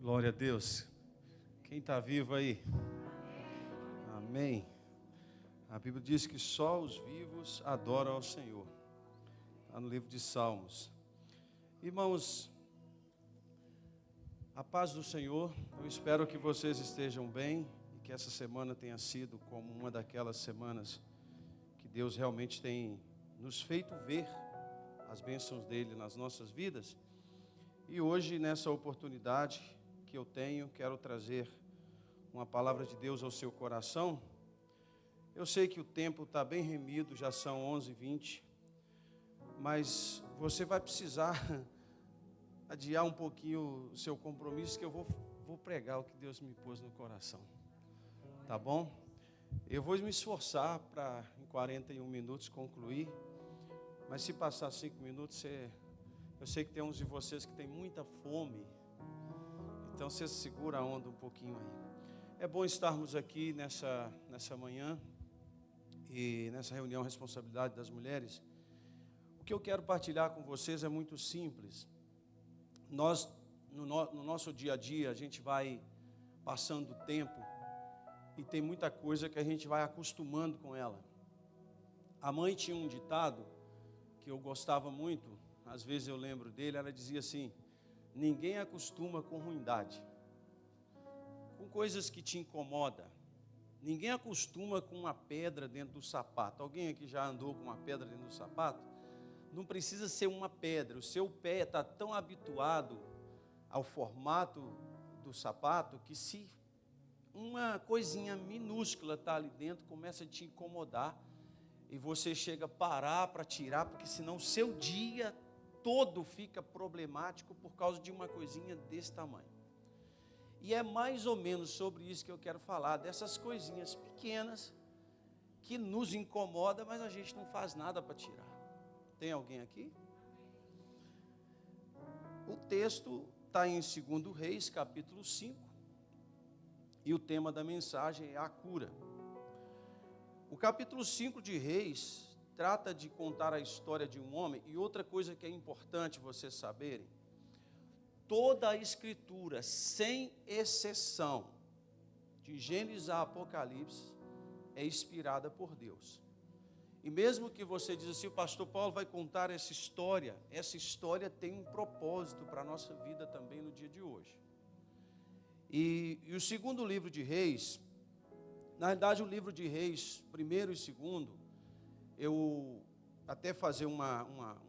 Glória a Deus. Quem está vivo aí? Amém. A Bíblia diz que só os vivos adoram ao Senhor. Está no livro de Salmos. Irmãos, a paz do Senhor. Eu espero que vocês estejam bem e que essa semana tenha sido como uma daquelas semanas que Deus realmente tem nos feito ver as bênçãos dele nas nossas vidas. E hoje, nessa oportunidade que eu tenho, quero trazer uma palavra de Deus ao seu coração. Eu sei que o tempo está bem remido, já são 11h20, mas você vai precisar adiar um pouquinho o seu compromisso, que eu vou pregar o que Deus me pôs no coração, tá bom? Eu vou me esforçar para em 41 minutos concluir, mas se passar 5 minutos, eu sei que tem uns de vocês que tem muita fome, então você segura a onda um pouquinho aí. É bom estarmos aqui nessa manhã e nessa reunião Responsabilidade das Mulheres. O que eu quero partilhar com vocês é muito simples. Nós, no nosso dia a dia, a gente vai passando o tempo e tem muita coisa que a gente vai acostumando com ela. A mãe tinha um ditado que eu gostava muito, às vezes eu lembro dele, ela dizia assim: ninguém acostuma com ruindade, com coisas que te incomodam. Ninguém acostuma com uma pedra dentro do sapato. Alguém aqui já andou com uma pedra dentro do sapato? Não precisa ser uma pedra, o seu pé está tão habituado ao formato do sapato que se uma coisinha minúscula está ali dentro, começa a te incomodar e você chega a parar para tirar, porque senão o seu dia todo fica problemático por causa de uma coisinha desse tamanho. E é mais ou menos sobre isso que eu quero falar, dessas coisinhas pequenas que nos incomodam, mas a gente não faz nada para tirar. Tem alguém aqui? O texto está em 2 Reis, capítulo 5, e o tema da mensagem é a cura. O capítulo 5 de Reis trata de contar a história de um homem, e outra coisa que é importante vocês saberem: toda a Escritura, sem exceção, de Gênesis a Apocalipse, é inspirada por Deus. E mesmo que você diz assim, o pastor Paulo vai contar essa história tem um propósito para a nossa vida também no dia de hoje. E o segundo livro de Reis, na verdade o livro de Reis, primeiro e segundo, eu até fazer um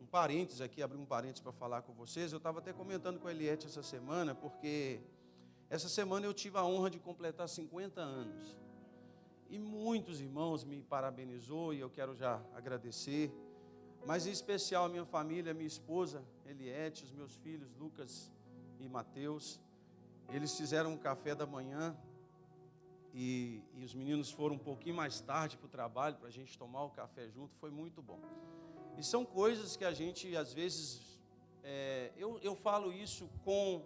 parênteses aqui, abrir um parênteses para falar com vocês. Eu estava até comentando com a Eliette essa semana, porque essa semana eu tive a honra de completar 50 anos. E muitos irmãos me parabenizou e eu quero já agradecer. Mas em especial a minha família, minha esposa, Eliette, os meus filhos, Lucas e Mateus. Eles fizeram um café da manhã e os meninos foram um pouquinho mais tarde para o trabalho, para a gente tomar o café junto. Foi muito bom. E são coisas que a gente, às vezes, eu falo isso com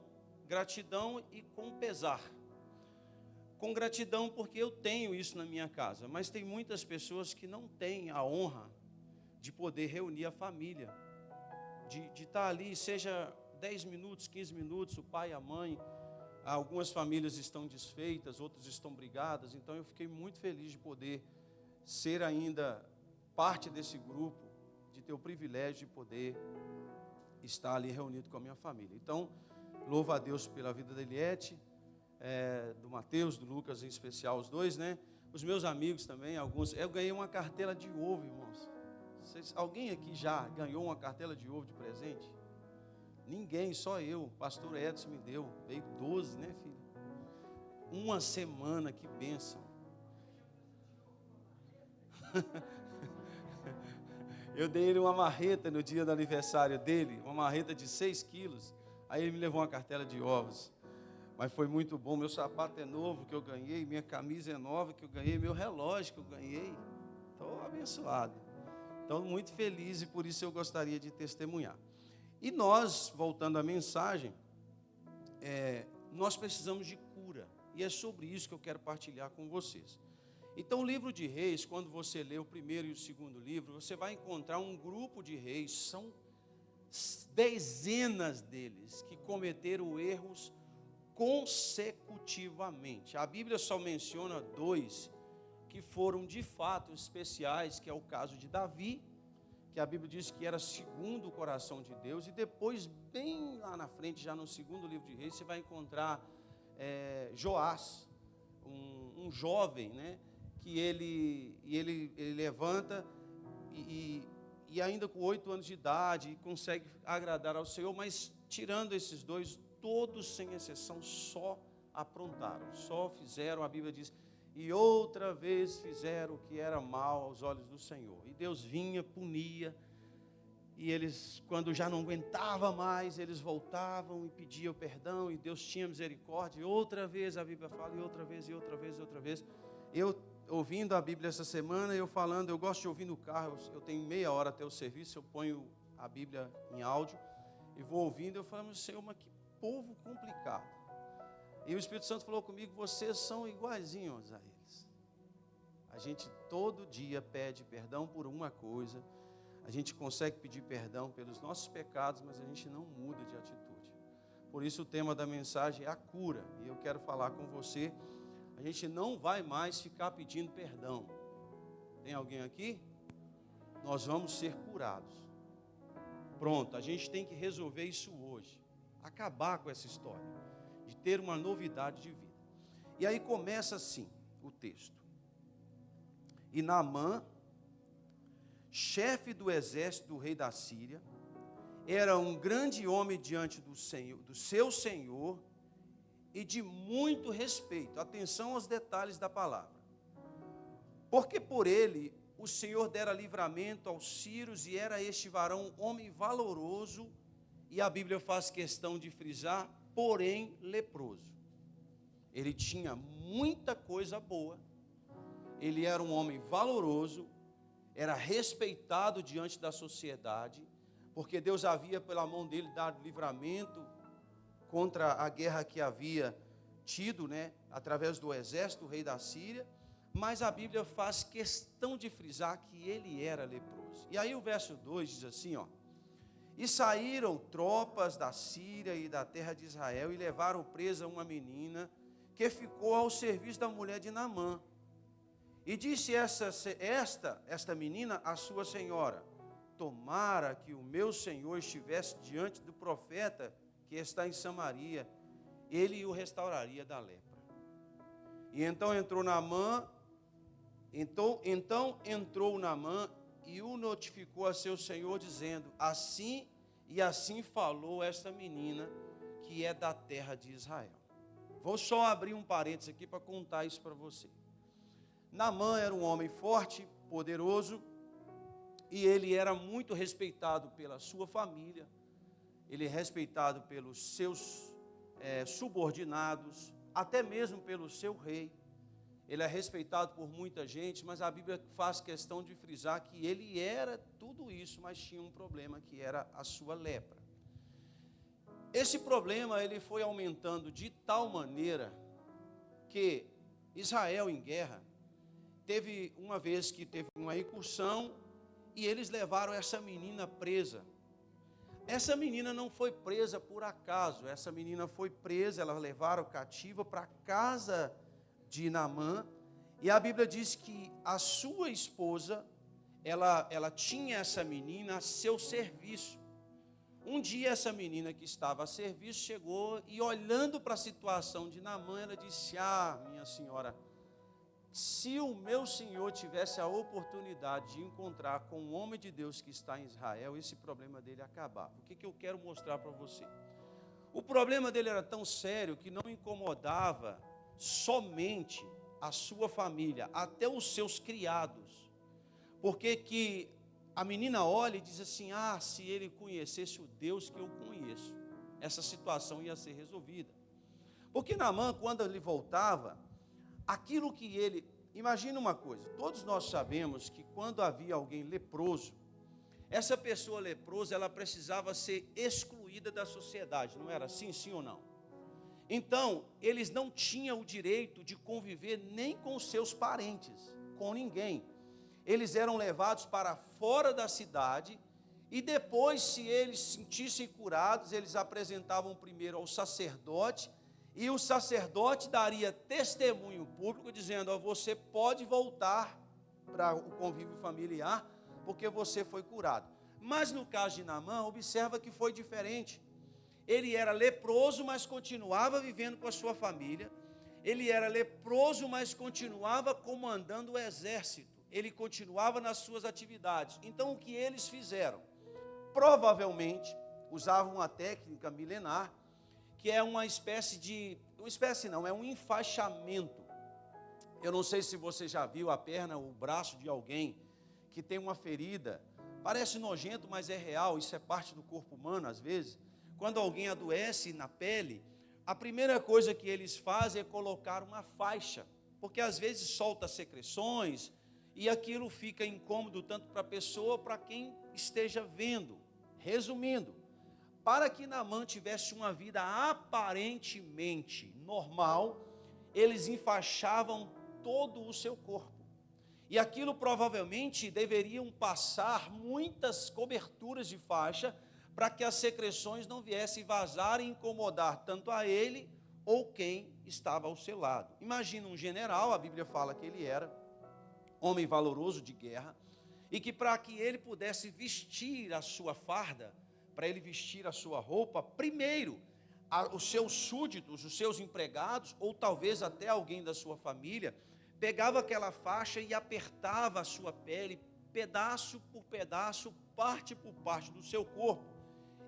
gratidão e com pesar. Com gratidão porque eu tenho isso na minha casa, mas tem muitas pessoas que não têm a honra de poder reunir a família, de estar ali, seja 10 minutos, 15 minutos, o pai e a mãe. Algumas famílias estão desfeitas, outras estão brigadas, então eu fiquei muito feliz de poder ser ainda parte desse grupo, de ter o privilégio de poder estar ali reunido com a minha família. Então, louvo a Deus pela vida da Eliette, do Mateus, do Lucas em especial, os dois, né? Os meus amigos também, alguns. Eu ganhei uma cartela de ovo, irmãos. Alguém aqui já ganhou uma cartela de ovo de presente? Ninguém, só eu. O pastor Edson me deu. Veio 12, né, filho? Uma semana, que bênção. Eu dei ele uma marreta no dia do aniversário dele, uma marreta de 6 quilos. Aí ele me levou uma cartela de ovos. Mas foi muito bom. Meu sapato é novo que eu ganhei, minha camisa é nova que eu ganhei, meu relógio que eu ganhei. Estou abençoado. Então, muito feliz, e por isso eu gostaria de testemunhar. E nós, voltando à mensagem, nós precisamos de cura. E é sobre isso que eu quero partilhar com vocês. Então, o livro de Reis, quando você lê o primeiro e o segundo livro, você vai encontrar um grupo de reis, são dezenas deles, que cometeram erros consecutivamente. A Bíblia só menciona 2 que foram de fato especiais, que é o caso de Davi, que a Bíblia diz que era segundo o coração de Deus, e depois, bem lá na frente, já no segundo livro de Reis, você vai encontrar Joás, um jovem, né, que ele levanta e ainda com 8 anos de idade consegue agradar ao Senhor, mas tirando esses 2, todos sem exceção só aprontaram, só fizeram, a Bíblia diz, e outra vez fizeram o que era mal aos olhos do Senhor. E Deus vinha, punia, e eles, quando já não aguentava mais, eles voltavam e pediam perdão, e Deus tinha misericórdia, e outra vez a Bíblia fala, e outra vez, e outra vez, e outra vez. Eu, ouvindo a Bíblia essa semana, eu falando, eu gosto de ouvir no carro, eu tenho meia hora até o serviço, eu ponho a Bíblia em áudio, e vou ouvindo, eu falo, Senhor, mas que povo complicado. E o Espírito Santo falou comigo, vocês são iguaizinhos a eles. A gente todo dia pede perdão por uma coisa, a gente consegue pedir perdão pelos nossos pecados, mas a gente não muda de atitude. Por isso o tema da mensagem é a cura. E eu quero falar com você, a gente não vai mais ficar pedindo perdão. Tem alguém aqui? Nós vamos ser curados. Pronto, a gente tem que resolver isso hoje. Acabar com essa história de ter uma novidade de vida. E aí começa assim o texto. E Naamã, chefe do exército do rei da Síria, era um grande homem diante do seu senhor e de muito respeito. Atenção aos detalhes da palavra. Porque por ele o Senhor dera livramento aos sírios e era este varão um homem valoroso, e a Bíblia faz questão de frisar, porém leproso. Ele tinha muita coisa boa, ele era um homem valoroso, era respeitado diante da sociedade, porque Deus havia pela mão dele dado livramento contra a guerra que havia tido, né, através do exército do rei da Síria, mas a Bíblia faz questão de frisar que ele era leproso. E aí o verso 2 diz assim, ó, e saíram tropas da Síria e da terra de Israel e levaram presa uma menina que ficou ao serviço da mulher de Naamã. E disse esta menina à sua senhora, tomara que o meu senhor estivesse diante do profeta que está em Samaria, ele o restauraria da lepra. E então entrou Naamã, entrou Naamã e o notificou a seu senhor, dizendo, assim e assim falou esta menina, que é da terra de Israel. Vou só abrir um parênteses aqui para contar isso para você. Naamã era um homem forte, poderoso, e ele era muito respeitado pela sua família, ele é respeitado pelos seus subordinados, até mesmo pelo seu rei. Ele é respeitado por muita gente, mas a Bíblia faz questão de frisar que ele era tudo isso, mas tinha um problema que era a sua lepra. Esse problema ele foi aumentando de tal maneira que Israel em guerra, teve uma vez que teve uma incursão e eles levaram essa menina presa. Essa menina não foi presa por acaso, essa menina foi presa, elas levaram cativa para a casa de Naamã, e a Bíblia diz que a sua esposa, ela tinha essa menina a seu serviço. Um dia essa menina que estava a serviço chegou e olhando para a situação de Naamã, ela disse, minha senhora, se o meu senhor tivesse a oportunidade de encontrar com um homem de Deus que está em Israel, esse problema dele acabava. O que eu quero mostrar para você? O problema dele era tão sério que não incomodava somente a sua família, até os seus criados. Porque que a menina olha e diz assim, se ele conhecesse o Deus que eu conheço, essa situação ia ser resolvida. Porque Naamã, quando ele voltava, aquilo que ele... Imagina uma coisa, todos nós sabemos que quando havia alguém leproso, essa pessoa leprosa, ela precisava ser excluída da sociedade, não era assim, sim ou não? Então, eles não tinham o direito de conviver nem com seus parentes, com ninguém. Eles eram levados para fora da cidade e depois, se eles se sentissem curados, eles apresentavam primeiro ao sacerdote e o sacerdote daria testemunho público dizendo: ó, você pode voltar para o convívio familiar, porque você foi curado. Mas no caso de Naamã, observa que foi diferente. Ele era leproso, mas continuava vivendo com a sua família. Ele era leproso, mas continuava comandando o exército. Ele continuava nas suas atividades. Então, o que eles fizeram? Provavelmente, usavam uma técnica milenar, que é uma espécie de... é um enfaixamento. Eu não sei se você já viu a perna ou o braço de alguém que tem uma ferida. Parece nojento, mas é real. Isso é parte do corpo humano, às vezes. Quando alguém adoece na pele, a primeira coisa que eles fazem é colocar uma faixa, porque às vezes solta secreções e aquilo fica incômodo tanto para a pessoa, para quem esteja vendo. Resumindo, para que Naamã tivesse uma vida aparentemente normal, eles enfaixavam todo o seu corpo. E aquilo provavelmente deveriam passar muitas coberturas de faixa, para que as secreções não viessem vazar e incomodar tanto a ele ou quem estava ao seu lado. Imagina um general, a Bíblia fala que ele era homem valoroso de guerra, e que para que ele pudesse vestir a sua farda, para ele vestir a sua roupa, primeiro, os seus súditos, os seus empregados, ou talvez até alguém da sua família, pegava aquela faixa e apertava a sua pele, pedaço por pedaço, parte por parte do seu corpo,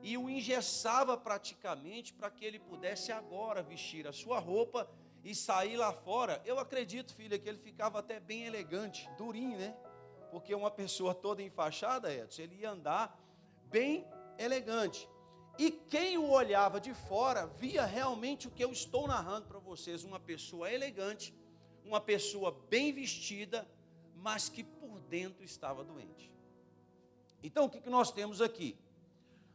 e o engessava praticamente para que ele pudesse agora vestir a sua roupa e sair lá fora. Eu acredito, filha, que ele ficava até bem elegante, durinho, né? Porque uma pessoa toda enfaixada, Edson, ele ia andar bem elegante. E quem o olhava de fora, via realmente o que eu estou narrando para vocês, uma pessoa elegante, uma pessoa bem vestida, mas que por dentro estava doente. Então, o que nós temos aqui?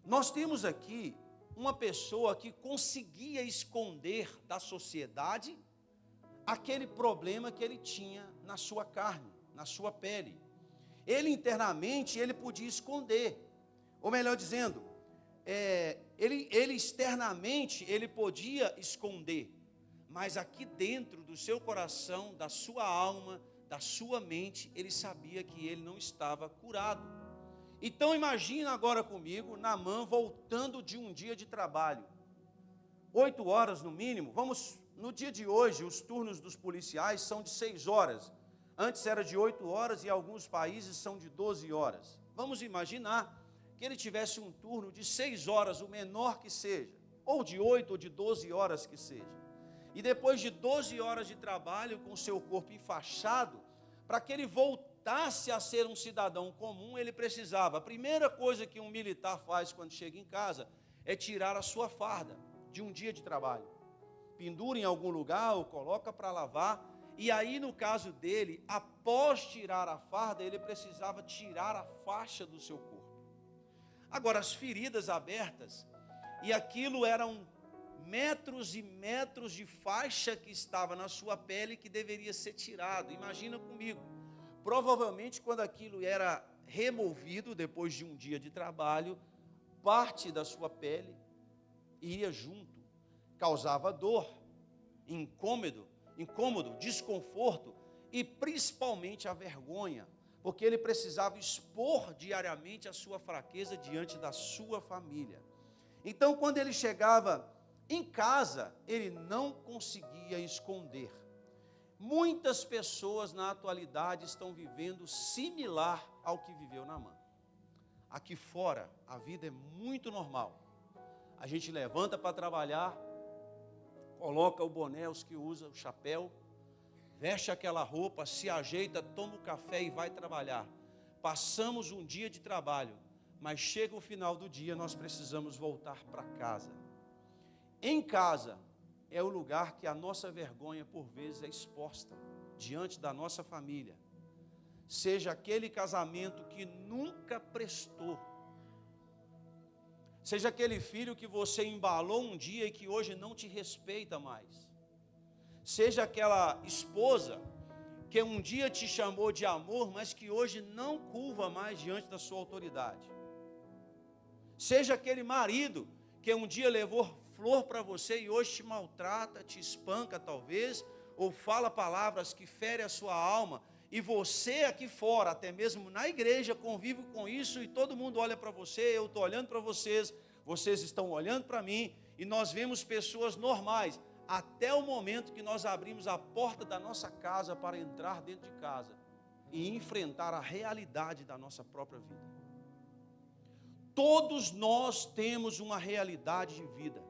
Nós temos aqui uma pessoa que conseguia esconder da sociedade aquele problema que ele tinha na sua carne, na sua pele. Ele internamente, ele podia esconder, ou melhor dizendo, ele externamente, ele podia esconder, mas aqui dentro do seu coração, da sua alma, da sua mente, ele sabia que ele não estava curado. Então imagina agora comigo, Naamã voltando de um dia de trabalho, 8 horas no mínimo. No dia de hoje, os turnos dos policiais são de 6 horas, antes era de 8 horas e alguns países são de 12 horas. Vamos imaginar que ele tivesse um turno de 6 horas, o menor que seja, ou de 8 ou de 12 horas que seja. E depois de 12 horas de trabalho com o seu corpo enfaixado, para que ele voltasse a ser um cidadão comum, ele precisava. A primeira coisa que um militar faz quando chega em casa é tirar a sua farda de um dia de trabalho. Pendura em algum lugar ou coloca para lavar. E aí, no caso dele, após tirar a farda, ele precisava tirar a faixa do seu corpo. Agora, as feridas abertas, e aquilo eram metros e metros de faixa que estava na sua pele que deveria ser tirado. Imagina comigo, provavelmente quando aquilo era removido depois de um dia de trabalho, parte da sua pele ia junto, causava dor, incômodo, desconforto e principalmente a vergonha, porque ele precisava expor diariamente a sua fraqueza diante da sua família. Então, quando ele chegava em casa, ele não conseguia esconder. Muitas pessoas na atualidade estão vivendo similar ao que viveu Naamã. Aqui fora, a vida é muito normal. A gente levanta para trabalhar, coloca o boné, os que usam o chapéu, veste aquela roupa, se ajeita, toma o café e vai trabalhar. Passamos um dia de trabalho, mas chega o final do dia, nós precisamos voltar para casa. Em casa é o lugar que a nossa vergonha por vezes é exposta diante da nossa família. Seja aquele casamento que nunca prestou, seja aquele filho que você embalou um dia e que hoje não te respeita mais, seja aquela esposa que um dia te chamou de amor, mas que hoje não curva mais diante da sua autoridade, seja aquele marido que um dia levou flor para você e hoje te maltrata, te espanca talvez, ou fala palavras que ferem a sua alma, e você aqui fora, até mesmo na igreja, convive com isso, e todo mundo olha para você, eu estou olhando para vocês, vocês estão olhando para mim, e nós vemos pessoas normais, até o momento que nós abrimos a porta da nossa casa para entrar dentro de casa, e enfrentar a realidade da nossa própria vida. Todos nós temos uma realidade de vida,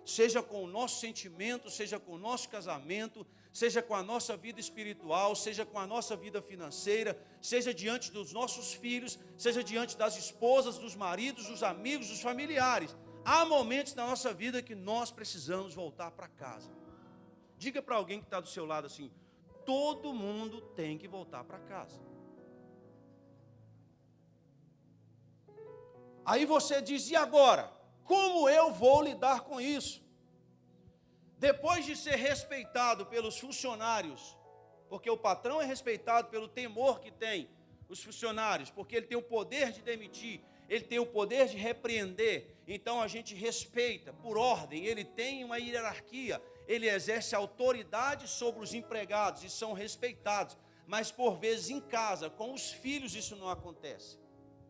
seja com o nosso sentimento, seja com o nosso casamento, seja com a nossa vida espiritual, seja com a nossa vida financeira, seja diante dos nossos filhos, seja diante das esposas, dos maridos, dos amigos, dos familiares. Há momentos na nossa vida que nós precisamos voltar para casa. Diga para alguém que está do seu lado assim: todo mundo tem que voltar para casa. Aí você diz: e agora? Como eu vou lidar com isso? Depois de ser respeitado pelos funcionários, porque o patrão é respeitado pelo temor que tem os funcionários, porque ele tem o poder de demitir, ele tem o poder de repreender, então a gente respeita por ordem, ele tem uma hierarquia, ele exerce autoridade sobre os empregados e são respeitados, mas por vezes em casa, com os filhos, isso não acontece.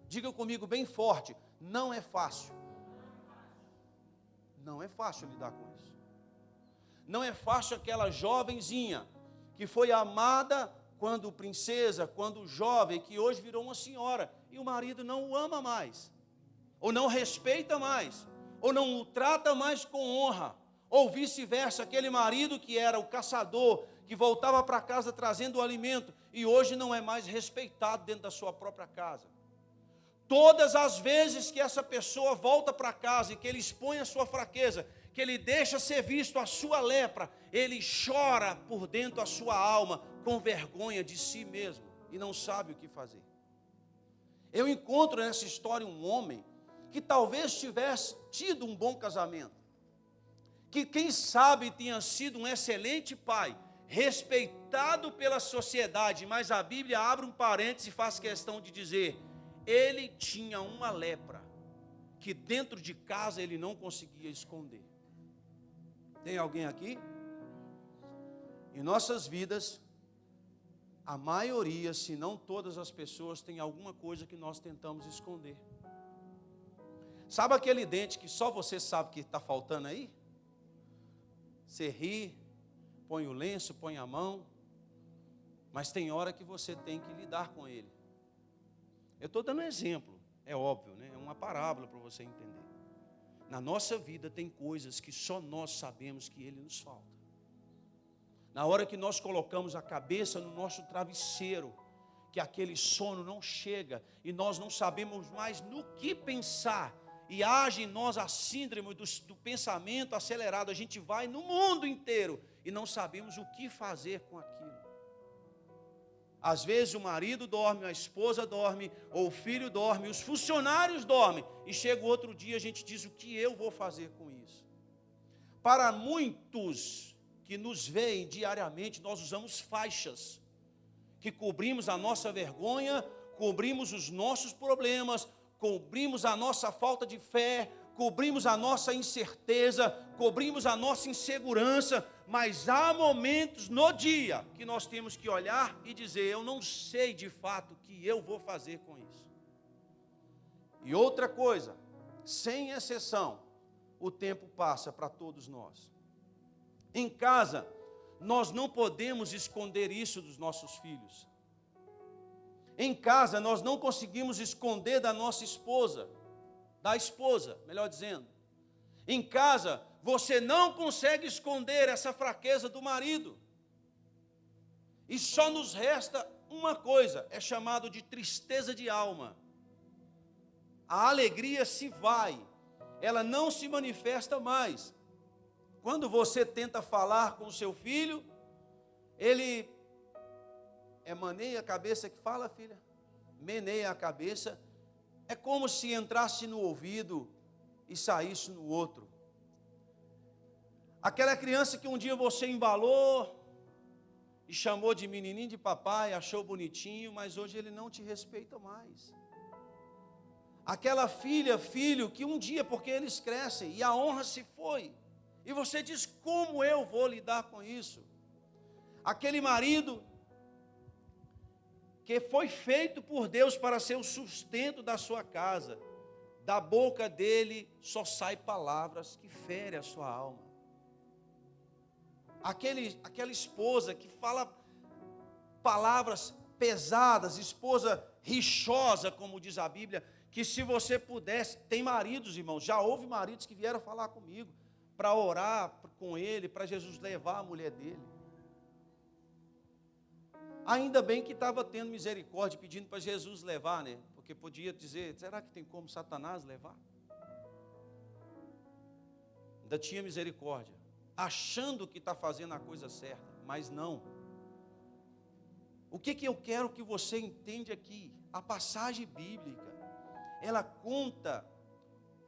Diga comigo bem forte: não é fácil. Não é fácil lidar com isso. Não é fácil aquela jovenzinha que foi amada quando princesa, quando jovem, que hoje virou uma senhora, e o marido não o ama mais, ou não respeita mais, ou não o trata mais com honra, ou vice-versa, aquele marido que era o caçador, que voltava para casa trazendo o alimento, e hoje não é mais respeitado dentro da sua própria casa. Todas as vezes que essa pessoa volta para casa e que ele expõe a sua fraqueza, que ele deixa ser visto a sua lepra, ele chora por dentro a sua alma, com vergonha de si mesmo, e não sabe o que fazer. Eu encontro nessa história um homem que talvez tivesse tido um bom casamento, que quem sabe tenha sido um excelente pai, respeitado pela sociedade, mas a Bíblia abre um parênteses e faz questão de dizer: ele tinha uma lepra, que dentro de casa ele não conseguia esconder. Tem alguém aqui? Em nossas vidas, a maioria, se não todas as pessoas, tem alguma coisa que nós tentamos esconder. Sabe aquele dente que só você sabe que está faltando aí? Você ri, põe o lenço, põe a mão, mas tem hora que você tem que lidar com ele. Eu estou dando um exemplo, é óbvio, né? É uma parábola para você entender. Na nossa vida tem coisas que só nós sabemos que ele nos falta. Na hora que nós colocamos a cabeça no nosso travesseiro, que aquele sono não chega e nós não sabemos mais no que pensar, e age em nós a síndrome do pensamento acelerado, a gente vai no mundo inteiro e não sabemos o que fazer com aquilo. Às vezes o marido dorme, a esposa dorme, ou o filho dorme, os funcionários dormem, e chega o outro dia a gente diz: o que eu vou fazer com isso? Para muitos que nos veem diariamente, nós usamos faixas, que cobrimos a nossa vergonha, cobrimos os nossos problemas, cobrimos a nossa falta de fé, cobrimos a nossa incerteza, cobrimos a nossa insegurança, mas há momentos no dia que nós temos que olhar e dizer: eu não sei de fato o que eu vou fazer com isso. E outra coisa, sem exceção, o tempo passa para todos nós. Em casa, nós não podemos esconder isso dos nossos filhos. Em casa, nós não conseguimos esconder da nossa esposa, melhor dizendo. Em casa, você não consegue esconder essa fraqueza do marido. E só nos resta uma coisa, é chamado de tristeza de alma. A alegria se vai, ela não se manifesta mais. Quando você tenta falar com o seu filho, ele maneia a cabeça, que fala, filha? Meneia a cabeça. É como se entrasse no ouvido e saísse no outro. Aquela criança que um dia você embalou e chamou de menininho de papai, achou bonitinho, mas hoje ele não te respeita mais. aquela filha, filho, que um dia, porque eles crescem, e a honra se foi, e você diz, como eu vou lidar com isso? Aquele marido, que foi feito por Deus para ser o sustento da sua casa, da boca dele só sai palavras que ferem a sua alma. Aquela esposa que fala palavras pesadas, esposa rixosa, como diz a Bíblia, que se você pudesse, tem maridos, irmãos, já houve maridos que vieram falar comigo, para orar com ele, para Jesus levar a mulher dele. Ainda bem que estava tendo misericórdia, pedindo para Jesus levar, né? Porque podia dizer, será que tem como Satanás levar? Ainda tinha misericórdia, achando que está fazendo a coisa certa, mas não. O que eu quero que você entenda aqui? A passagem bíblica, ela conta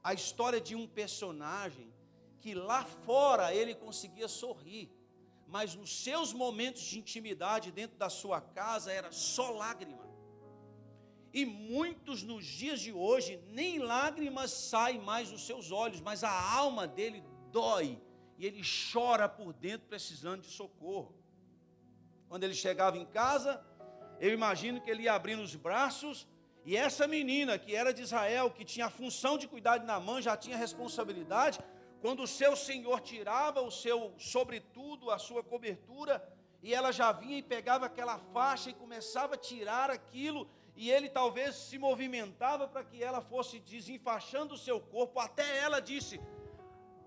a história de um personagem que lá fora ele conseguia sorrir, mas nos seus momentos de intimidade dentro da sua casa era só lágrima. E muitos nos dias de hoje, nem lágrimas saem mais dos seus olhos, mas a alma dele dói, e ele chora por dentro precisando de socorro. Quando ele chegava em casa, eu imagino que ele ia abrindo os braços, e essa menina que era de Israel, que tinha a função de cuidar de Naamã, já tinha responsabilidade. Quando o seu senhor tirava o seu sobretudo, a sua cobertura, e ela já vinha e pegava aquela faixa e começava a tirar aquilo, e ele talvez se movimentava para que ela fosse desenfaixando o seu corpo, até ela disse,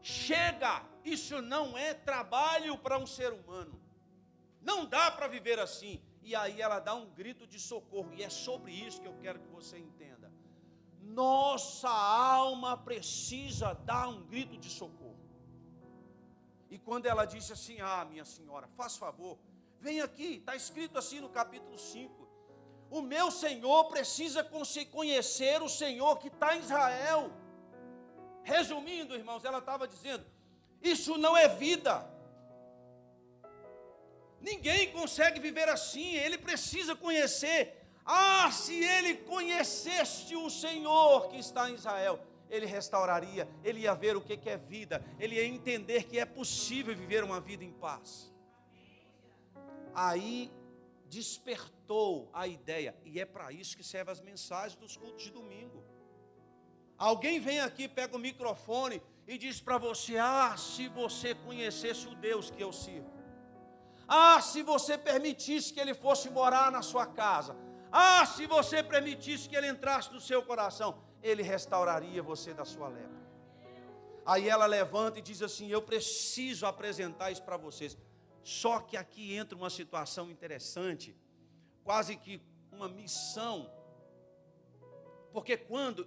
chega, isso não é trabalho para um ser humano, não dá para viver assim. E aí ela dá um grito de socorro, e é sobre isso que eu quero que você entenda. Nossa alma precisa dar um grito de socorro. E quando ela disse assim, minha senhora, faz favor, vem aqui, está escrito assim no capítulo 5, o meu Senhor precisa conhecer o Senhor que está em Israel. Resumindo, irmãos, ela estava dizendo, isso não é vida, ninguém consegue viver assim, ele precisa conhecer. Se ele conhecesse o Senhor que está em Israel, ele restauraria, ele ia ver o que é vida, ele ia entender que é possível viver uma vida em paz. Aí despertou a ideia, e é para isso que servem as mensagens dos cultos de domingo. Alguém vem aqui, pega o microfone e diz para você, se você conhecesse o Deus que eu sirvo, se você permitisse que ele fosse morar na sua casa, se você permitisse que ele entrasse no seu coração, ele restauraria você da sua lepra. Aí ela levanta e diz assim, eu preciso apresentar isso para vocês. Só que aqui entra uma situação interessante, quase que uma missão. Porque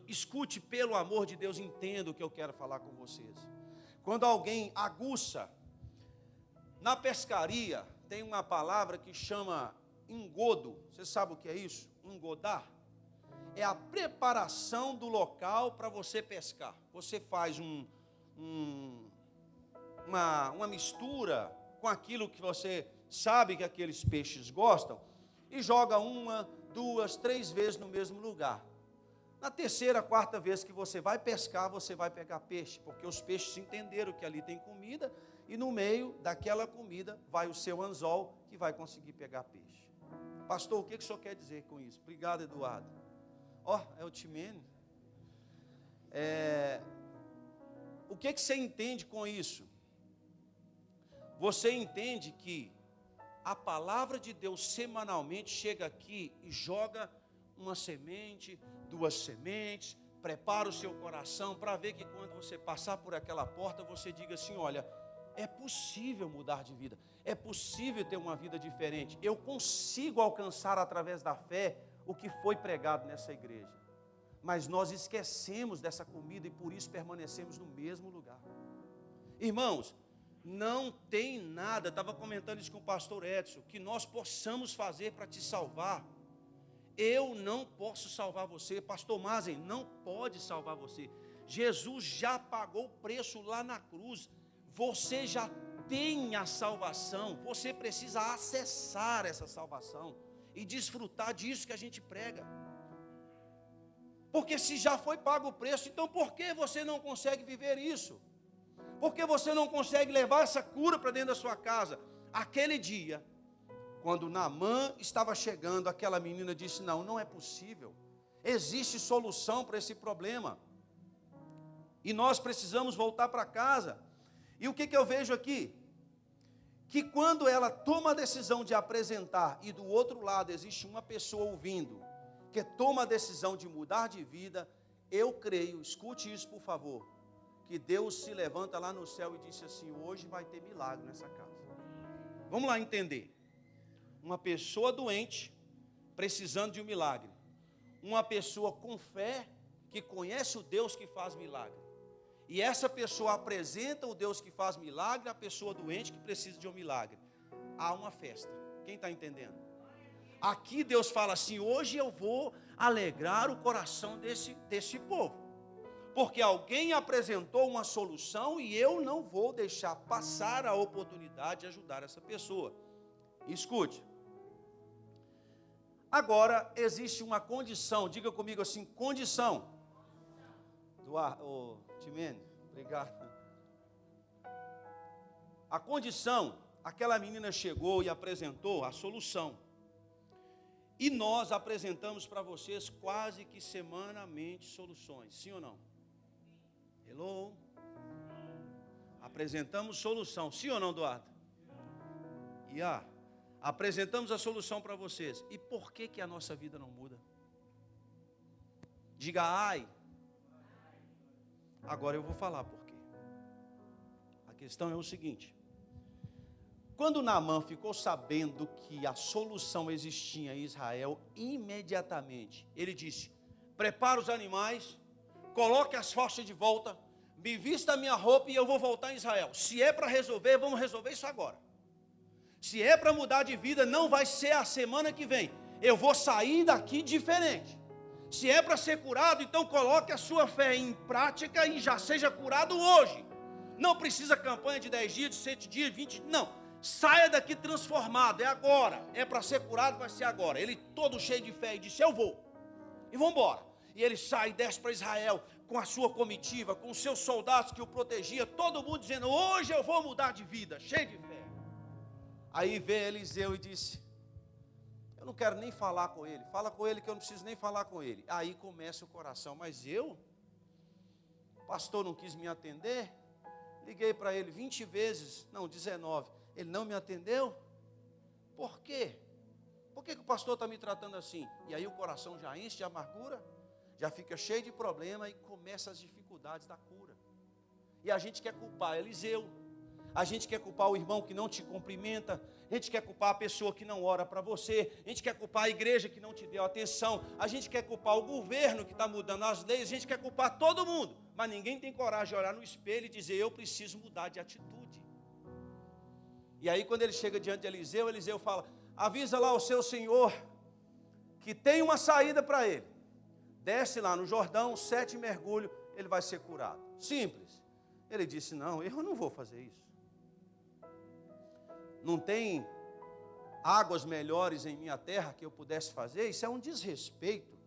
escute pelo amor de Deus, entenda o que eu quero falar com vocês. Quando alguém aguça, na pescaria tem uma palavra que chama engodo. Você sabe o que é isso? Engodar. É a preparação do local para você pescar. Você faz uma mistura com aquilo que você sabe que aqueles peixes gostam e joga 1, 2, 3 vezes no mesmo lugar. Na terceira, quarta vez que você vai pescar, você vai pegar peixe, porque os peixes entenderam que ali tem comida e no meio daquela comida vai o seu anzol que vai conseguir pegar peixe. Pastor, o que o senhor quer dizer com isso? Obrigado, Eduardo. É o Timene. O que você entende com isso? Você entende que a palavra de Deus semanalmente chega aqui e joga uma semente, 2 sementes, prepara o seu coração para ver que quando você passar por aquela porta, você diga assim, olha, é possível mudar de vida, é possível ter uma vida diferente, eu consigo alcançar através da fé o que foi pregado nessa igreja. Mas nós esquecemos dessa comida e por isso permanecemos no mesmo lugar. Irmãos, não tem nada, estava comentando isso com o pastor Edson, que nós possamos fazer para te salvar. Eu não posso salvar você, pastor Mazen não pode salvar você. Jesus já pagou o preço lá na cruz, você já tem a salvação, você precisa acessar essa salvação e desfrutar disso que a gente prega. Porque se já foi pago o preço, então por que você não consegue viver isso? Por que você não consegue levar essa cura para dentro da sua casa? Aquele dia, quando Naamã estava chegando, aquela menina disse: não, não é possível. Existe solução para esse problema. E nós precisamos voltar para casa. E o que eu vejo aqui? Que quando ela toma a decisão de apresentar, e do outro lado existe uma pessoa ouvindo, que toma a decisão de mudar de vida, eu creio, escute isso por favor, que Deus se levanta lá no céu e disse assim: hoje vai ter milagre nessa casa. Vamos lá entender. Uma pessoa doente, precisando de um milagre. Uma pessoa com fé, que conhece o Deus que faz milagre. E essa pessoa apresenta o Deus que faz milagre à pessoa doente que precisa de um milagre. Há uma festa. Quem está entendendo? Aqui Deus fala assim: hoje eu vou alegrar o coração desse povo. Porque alguém apresentou uma solução e eu não vou deixar passar a oportunidade de ajudar essa pessoa. Escute. Agora existe uma condição, diga comigo assim: condição. Timene, obrigado. A condição, aquela menina chegou e apresentou a solução. E nós apresentamos para vocês quase que semanalmente soluções, sim ou não? Hello? Apresentamos solução, sim ou não, Eduardo? Apresentamos a solução para vocês. E por que a nossa vida não muda? Diga ai. Agora eu vou falar por quê. A questão é o seguinte: quando Naamã ficou sabendo que a solução existia em Israel, imediatamente ele disse: prepara os animais, coloque as faixas de volta, me vista a minha roupa e eu vou voltar em Israel. Se é para resolver, vamos resolver isso agora. Se é para mudar de vida, não vai ser a semana que vem. Eu vou sair daqui diferente. Se é para ser curado, então coloque a sua fé em prática e já seja curado hoje. Não precisa campanha de 10 dias, de 7 dias, 20, não. Saia daqui transformado, é agora. É para ser curado, vai ser agora. Ele todo cheio de fé e disse: eu vou. E vamos embora. E ele sai e desce para Israel com a sua comitiva, com os seus soldados que o protegiam, todo mundo dizendo: hoje eu vou mudar de vida, cheio de fé. Aí veio Eliseu e disse: eu não quero nem falar com ele, fala com ele que eu não preciso nem falar com ele. Aí começa o coração: mas o pastor não quis me atender, liguei para ele 20 vezes, não, 19, ele não me atendeu, por quê? Por que o pastor está me tratando assim? E aí o coração já enche de amargura, já fica cheio de problema e começa as dificuldades da cura. E a gente quer culpar Eliseu, a gente quer culpar o irmão que não te cumprimenta, a gente quer culpar a pessoa que não ora para você, a gente quer culpar a igreja que não te deu atenção, a gente quer culpar o governo que está mudando as leis, a gente quer culpar todo mundo, mas ninguém tem coragem de olhar no espelho e dizer: eu preciso mudar de atitude. E aí quando ele chega diante de Eliseu, Eliseu fala: avisa lá o seu senhor que tem uma saída para ele, desce lá no Jordão, 7 mergulhos, ele vai ser curado. Simples. Ele disse: não, eu não vou fazer isso. Não tem águas melhores em minha terra que eu pudesse fazer? Isso é um desrespeito.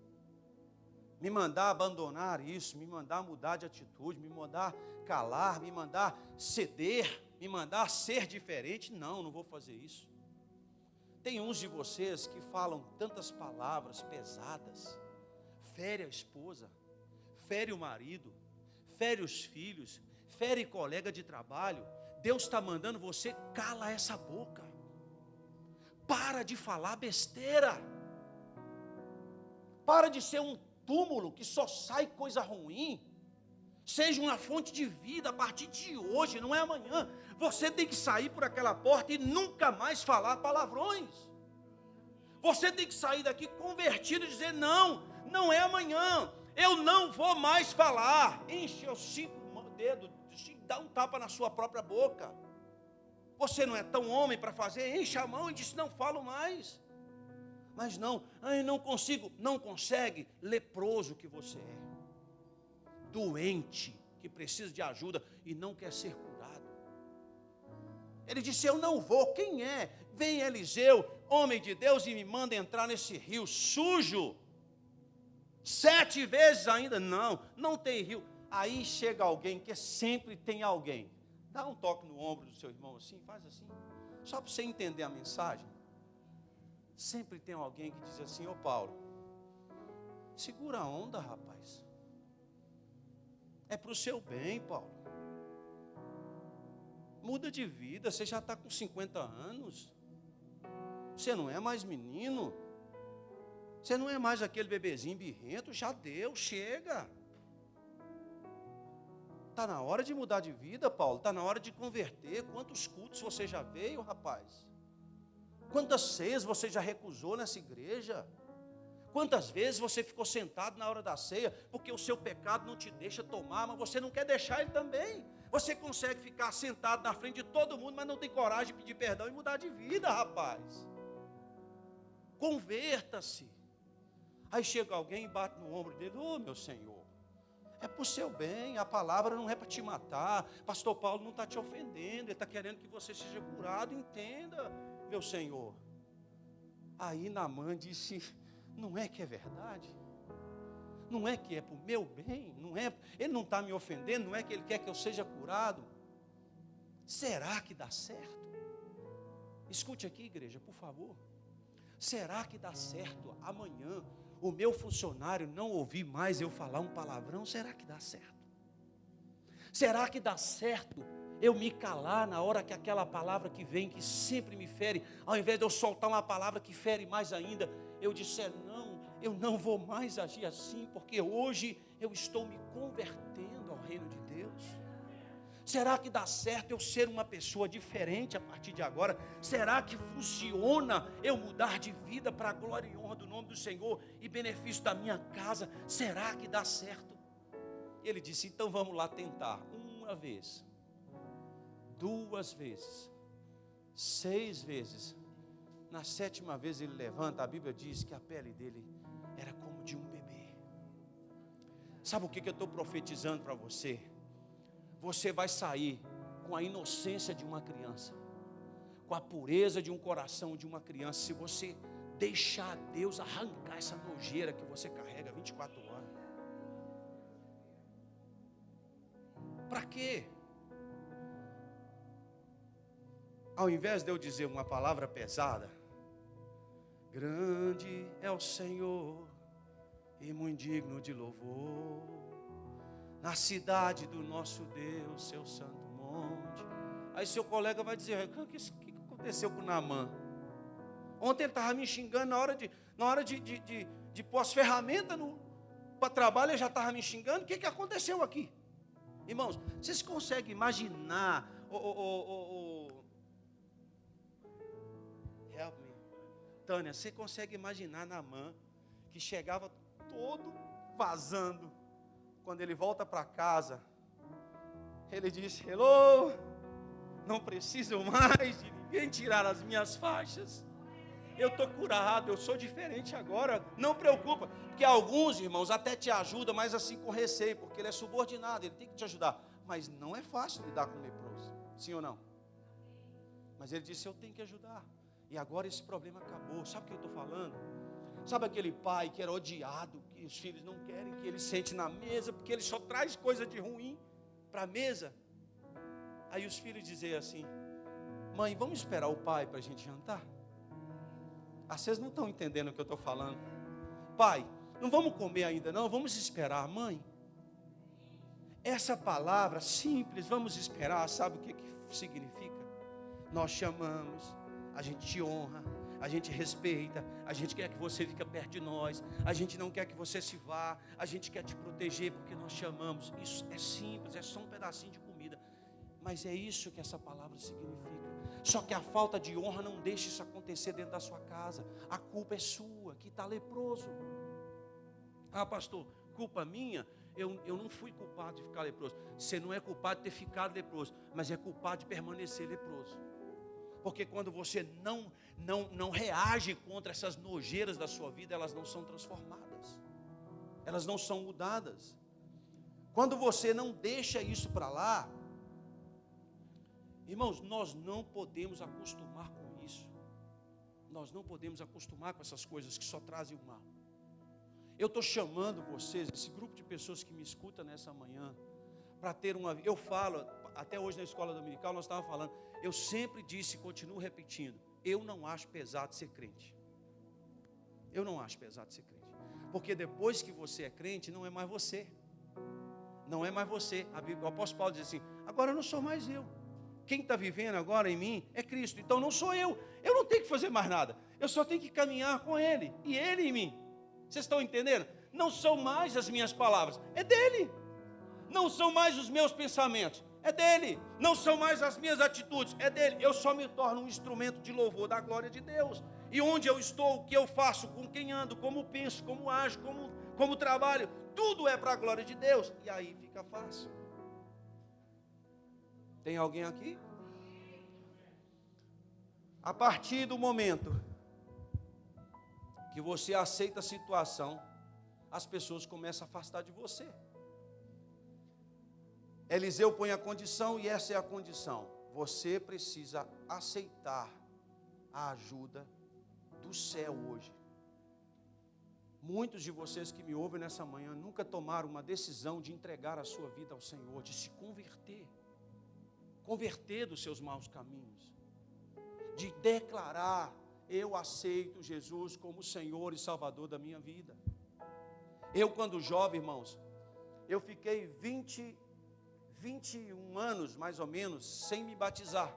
Me mandar abandonar isso, me mandar mudar de atitude, me mandar calar, me mandar ceder, me mandar ser diferente. Não, não vou fazer isso. Tem uns de vocês que falam tantas palavras pesadas, fere a esposa, fere o marido, fere os filhos, fere colega de trabalho. Deus está mandando você: cala essa boca, para de falar besteira, para de ser um túmulo que só sai coisa ruim, seja uma fonte de vida a partir de hoje, não é amanhã. Você tem que sair por aquela porta e nunca mais falar palavrões. Você tem que sair daqui convertido e dizer: não, não é amanhã, eu não vou mais falar. Enche os 5 dedos, dá um tapa na sua própria boca. Você não é tão homem para fazer? Enche a mão e diz: não falo mais. Mas não, não consigo. Não consegue, leproso que você é, doente, que precisa de ajuda e não quer ser curado. Ele disse: eu não vou. Quem é? Vem Eliseu, homem de Deus, e me manda entrar nesse rio sujo, 7 vezes ainda, não tem rio. Aí chega alguém, que sempre tem alguém. Dá um toque no ombro do seu irmão assim, faz assim. Só para você entender a mensagem. Sempre tem alguém que diz assim: ô Paulo, segura a onda, rapaz. É para o seu bem, Paulo. Muda de vida, você já está com 50 anos. Você não é mais menino. Você não é mais aquele bebezinho birrento. Já deu, chega. Está na hora de mudar de vida, Paulo. Está na hora de converter. Quantos cultos você já veio, rapaz? Quantas ceias você já recusou nessa igreja? Quantas vezes você ficou sentado na hora da ceia, porque o seu pecado não te deixa tomar, mas você não quer deixar ele também. Você consegue ficar sentado na frente de todo mundo, mas não tem coragem de pedir perdão e mudar de vida, rapaz. Converta-se. Aí chega alguém e bate no ombro dele: ô meu Senhor, é para o seu bem, a palavra não é para te matar. Pastor Paulo não está te ofendendo, ele está querendo que você seja curado. Entenda, meu Senhor. Aí Naamã disse: não é que é verdade? Não é que é para o meu bem? Não é, ele não está me ofendendo? Não é que ele quer que eu seja curado? Será que dá certo? Escute aqui, igreja, por favor. Será que dá certo amanhã o meu funcionário não ouvir mais eu falar um palavrão? Será que dá certo? Será que dá certo eu me calar na hora que aquela palavra que vem, que sempre me fere, ao invés de eu soltar uma palavra que fere mais ainda, eu disser: não, eu não vou mais agir assim, porque hoje eu estou me convertendo ao reino de Deus? Será que dá certo eu ser uma pessoa diferente a partir de agora? Será que funciona eu mudar de vida para a glória e honra do nome do Senhor e benefício da minha casa? Será que dá certo? Ele disse: então vamos lá tentar. 1 vez, 2 vezes, 6 vezes. Na 7ª vez ele levanta. A Bíblia diz que a pele dele era como de um bebê. Sabe o que eu estou profetizando para você? Você vai sair com a inocência de uma criança, com a pureza de um coração de uma criança, se você deixar Deus arrancar essa nojeira que você carrega 24 horas. Para quê? Ao invés de eu dizer uma palavra pesada: grande é o Senhor e muito digno de louvor, na cidade do nosso Deus, seu santo monte. Aí seu colega vai dizer: o que aconteceu com Naamã? Ontem ele estava me xingando, na hora de pôr as ferramentas para trabalho, ele já estava me xingando. O que aconteceu aqui? Irmãos, vocês conseguem imaginar, help me, Tânia, você consegue imaginar Naamã, que chegava todo vazando? Quando ele volta para casa, ele disse: hello, não preciso mais de ninguém tirar as minhas faixas. Eu estou curado, eu sou diferente agora. Não preocupa, porque alguns irmãos até te ajudam, mas assim com receio, porque ele é subordinado, ele tem que te ajudar. Mas não é fácil lidar com o leproso, sim ou não? Mas ele disse: eu tenho que ajudar. E agora esse problema acabou. Sabe o que eu estou falando? Sabe aquele pai que era odiado, que os filhos não querem que ele sente na mesa, porque ele só traz coisa de ruim para a mesa? Aí os filhos dizem assim: mãe, vamos esperar o pai para a gente jantar? Vocês não estão entendendo o que eu estou falando. Pai, não vamos comer ainda não, vamos esperar. Mãe, essa palavra simples, vamos esperar, sabe o que significa? Nós chamamos, a gente te honra, a gente respeita, a gente quer que você fique perto de nós, a gente não quer que você se vá, a gente quer te proteger porque nós chamamos. Isso é simples, é só um pedacinho de comida, mas é isso que essa palavra significa. Só que a falta de honra não deixa isso acontecer dentro da sua casa. A culpa é sua, que está leproso. Ah, pastor, culpa minha? Eu não fui culpado de ficar leproso. Você não é culpado de ter ficado leproso, mas é culpado de permanecer leproso. Porque quando você não reage contra essas nojeiras da sua vida, elas não são transformadas, elas não são mudadas. Quando você não deixa isso para lá, irmãos, nós não podemos acostumar com isso. Nós não podemos acostumar com essas coisas que só trazem o mal. Eu estou chamando vocês, esse grupo de pessoas que me escuta nessa manhã, para ter uma... Eu falo, até hoje na escola dominical nós estávamos falando, eu sempre disse e continuo repetindo, eu não acho pesado ser crente. Eu não acho pesado ser crente. Porque depois que você é crente, não é mais você. Não é mais você. O apóstolo Paulo diz assim, agora eu não sou mais eu. Quem está vivendo agora em mim é Cristo. Então não sou eu. Eu não tenho que fazer mais nada. Eu só tenho que caminhar com Ele. E Ele em mim. Vocês estão entendendo? Não são mais as minhas palavras. É dEle. Não são mais os meus pensamentos. É dEle. Não são mais as minhas atitudes. É dEle. Eu só me torno um instrumento de louvor da glória de Deus. E onde eu estou, o que eu faço, com quem ando, como penso, como ajo, como trabalho, tudo é para a glória de Deus. E aí fica fácil. Tem alguém aqui? A partir do momento que você aceita a situação, as pessoas começam a afastar de você. Eliseu põe a condição, e essa é a condição. Você precisa aceitar a ajuda do céu hoje. Muitos de vocês que me ouvem nessa manhã nunca tomaram uma decisão de entregar a sua vida ao Senhor, de se converter dos seus maus caminhos, de declarar, eu aceito Jesus como Senhor e Salvador da minha vida. Eu, quando jovem, irmãos, eu fiquei 21 anos, mais ou menos, sem me batizar.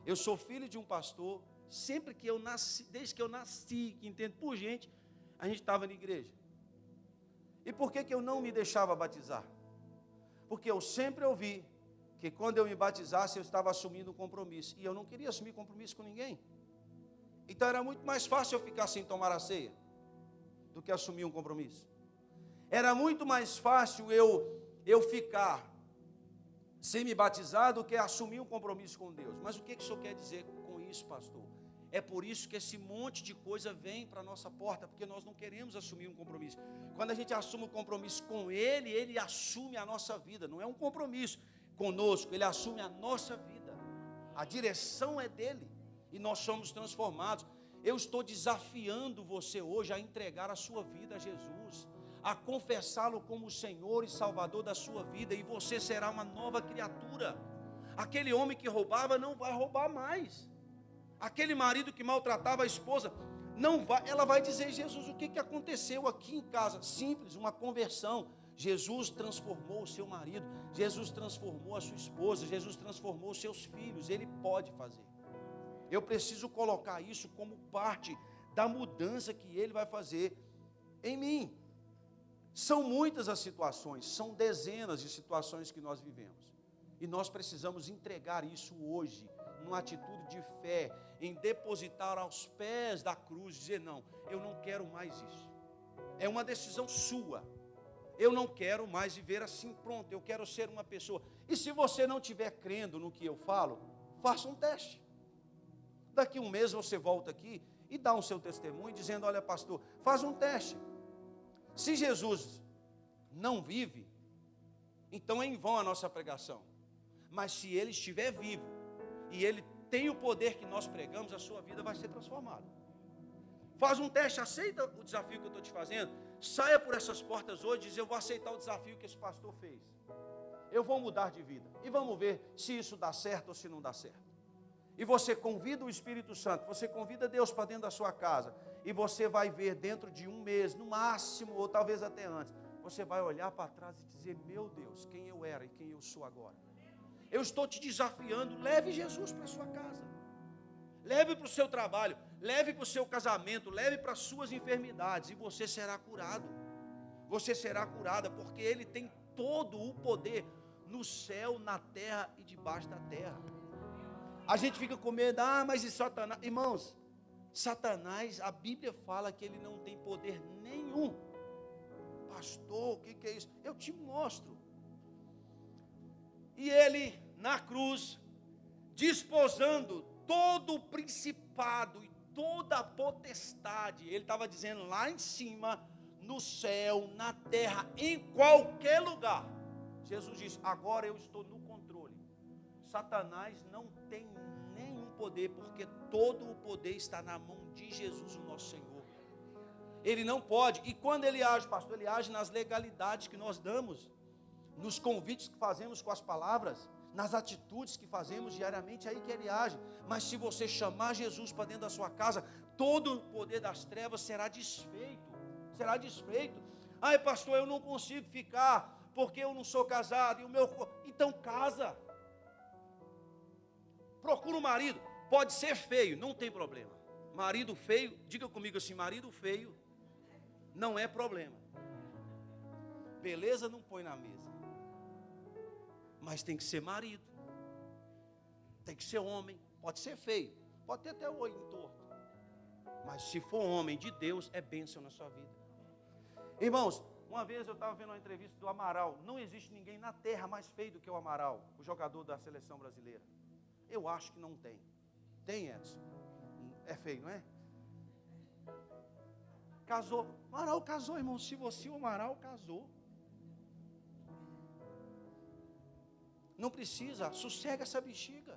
Eu sou filho de um pastor. Sempre que eu nasci, desde que eu nasci, que entendo por gente, a gente estava na igreja. E por que eu não me deixava batizar? Porque eu sempre ouvi que quando eu me batizasse, eu estava assumindo um compromisso. E eu não queria assumir compromisso com ninguém. Então era muito mais fácil eu ficar sem tomar a ceia do que assumir um compromisso. Era muito mais fácil eu ficar sem me batizar do que assumir um compromisso com Deus. Mas o que o senhor quer dizer com isso, pastor? É por isso que esse monte de coisa vem para a nossa porta, porque nós não queremos assumir um compromisso. Quando a gente assume um compromisso com Ele, Ele assume a nossa vida. Não é um compromisso conosco, Ele assume a nossa vida. A direção é dEle e nós somos transformados. Eu estou desafiando você hoje a entregar a sua vida a Jesus, a confessá-lo como o Senhor e Salvador da sua vida, e você será uma nova criatura. Aquele homem que roubava não vai roubar mais. Aquele marido que maltratava a esposa, não vai, ela vai dizer, Jesus, o que aconteceu aqui em casa? Simples, uma conversão. Jesus transformou o seu marido, Jesus transformou a sua esposa, Jesus transformou os seus filhos. Ele pode fazer. Eu preciso colocar isso como parte da mudança que Ele vai fazer em mim. São muitas as situações, são dezenas de situações que nós vivemos. E nós precisamos entregar isso hoje, numa atitude de fé, em depositar aos pés da cruz, dizer, não, eu não quero mais isso. É uma decisão sua. Eu não quero mais viver assim, pronto, eu quero ser uma pessoa. E se você não estiver crendo no que eu falo, faça um teste. Daqui um mês você volta aqui e dá o seu testemunho, dizendo, olha pastor, faz um teste. Se Jesus não vive, então é em vão a nossa pregação. Mas se Ele estiver vivo, e Ele tem o poder que nós pregamos, a sua vida vai ser transformada. Faz um teste, aceita o desafio que eu estou te fazendo. Saia por essas portas hoje e diz, eu vou aceitar o desafio que esse pastor fez. Eu vou mudar de vida. E vamos ver se isso dá certo ou se não dá certo. E você convida o Espírito Santo, você convida Deus para dentro da sua casa, e você vai ver dentro de um mês, no máximo, ou talvez até antes, você vai olhar para trás e dizer, meu Deus, quem eu era e quem eu sou agora. Eu estou te desafiando, leve Jesus para a sua casa, leve para o seu trabalho, leve para o seu casamento, leve para as suas enfermidades, e você será curado. Você será curada, porque Ele tem todo o poder no céu, na terra e debaixo da terra. A gente fica com medo, mas e Satanás? Irmãos, Satanás, a Bíblia fala que ele não tem poder nenhum. Pastor, o que é isso? Eu te mostro. E ele, na cruz, desposando todo o principado e toda a potestade, ele estava dizendo lá em cima, no céu, na terra, em qualquer lugar. Jesus disse, agora eu estou no controle. Satanás não tem nenhum poder, porque todo o poder está na mão de Jesus, o nosso Senhor. Ele não pode. E quando ele age, pastor, ele age nas legalidades que nós damos, nos convites que fazemos com as palavras, nas atitudes que fazemos diariamente, é aí que ele age. Mas se você chamar Jesus para dentro da sua casa, todo o poder das trevas será desfeito. Será desfeito. Ai, pastor, eu não consigo ficar, porque eu não sou casado, e o meu... Então casa. Procura um marido. Pode ser feio, não tem problema. Marido feio, diga comigo assim, marido feio não é problema. Beleza não põe na mesa. Mas tem que ser marido. Tem que ser homem. Pode ser feio. Pode ter até o olho torto. Mas se for homem de Deus, é bênção na sua vida. Irmãos, uma vez eu estava vendo uma entrevista do Amaral. Não existe ninguém na terra mais feio do que o Amaral, o jogador da seleção brasileira. Eu acho que não tem. Tem, Edson? É feio, não é? Casou. O Amaral casou, irmão. Se você, o Amaral casou. Não precisa, sossega essa bexiga.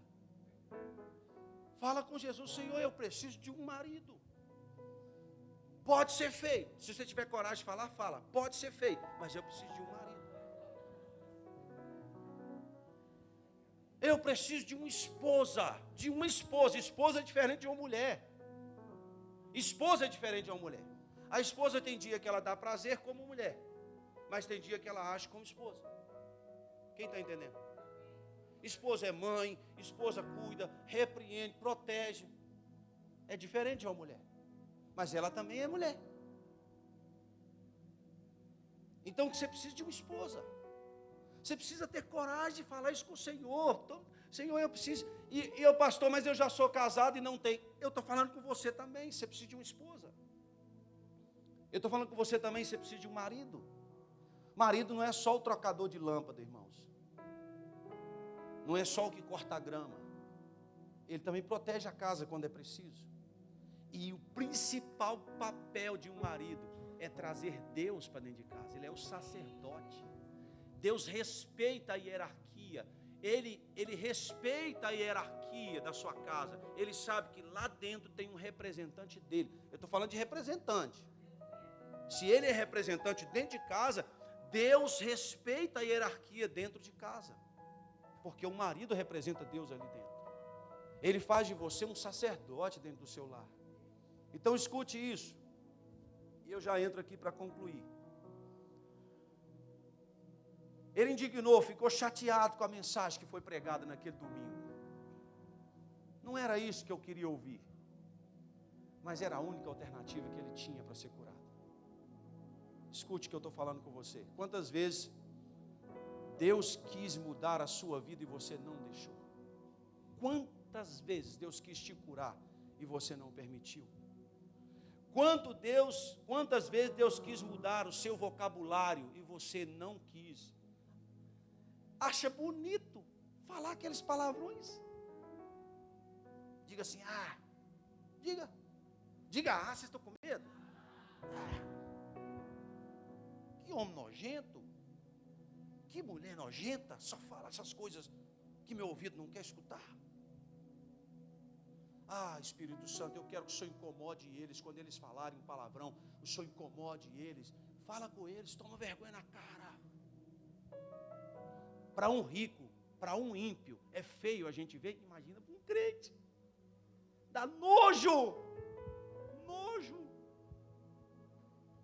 Fala com Jesus, Senhor, eu preciso de um marido. Pode ser feio. Se você tiver coragem de falar, fala. Pode ser feio, mas eu preciso de um marido. Eu preciso de uma esposa. De uma esposa. Esposa é diferente de uma mulher. Esposa é diferente de uma mulher. A esposa tem dia que ela dá prazer como mulher, mas tem dia que ela age como esposa. Quem está entendendo? Esposa é mãe, esposa cuida, repreende, protege. É diferente de uma mulher. Mas ela também é mulher. Então você precisa de uma esposa. Você precisa ter coragem de falar isso com o Senhor. Então, Senhor, eu preciso. E eu, pastor, mas eu já sou casado e não tenho. Eu estou falando com você também. Você precisa de uma esposa. Eu estou falando com você também. Você precisa de um marido. Marido não é só o trocador de lâmpada, irmãos. Não é só o que corta a grama. Ele também protege a casa quando é preciso. E o principal papel de um marido é trazer Deus para dentro de casa. Ele é o sacerdote. Deus respeita a hierarquia. Ele respeita a hierarquia da sua casa. Ele sabe que lá dentro tem um representante dele. Eu estou falando de representante. Se ele é representante dentro de casa, Deus respeita a hierarquia dentro de casa. Porque o marido representa Deus ali dentro. Ele faz de você um sacerdote dentro do seu lar. Então escute isso. E eu já entro aqui para concluir. Ele indignou, ficou chateado com a mensagem que foi pregada naquele domingo. Não era isso que eu queria ouvir. Mas era a única alternativa que ele tinha para ser curado. Escute o que eu estou falando com você. Quantas vezes Deus quis mudar a sua vida e você não deixou? Quantas vezes Deus quis te curar e você não permitiu? Quantas vezes Deus quis mudar o seu vocabulário e você não quis? Acha bonito falar aqueles palavrões? Diga assim, diga, vocês estão com medo? Que homem nojento, que mulher nojenta, só fala essas coisas que meu ouvido não quer escutar. Espírito Santo, eu quero que o Senhor incomode eles, quando eles falarem um palavrão, o Senhor incomode eles, fala com eles, toma vergonha na cara. Para um rico, para um ímpio, é feio a gente ver, imagina para um crente, dá nojo,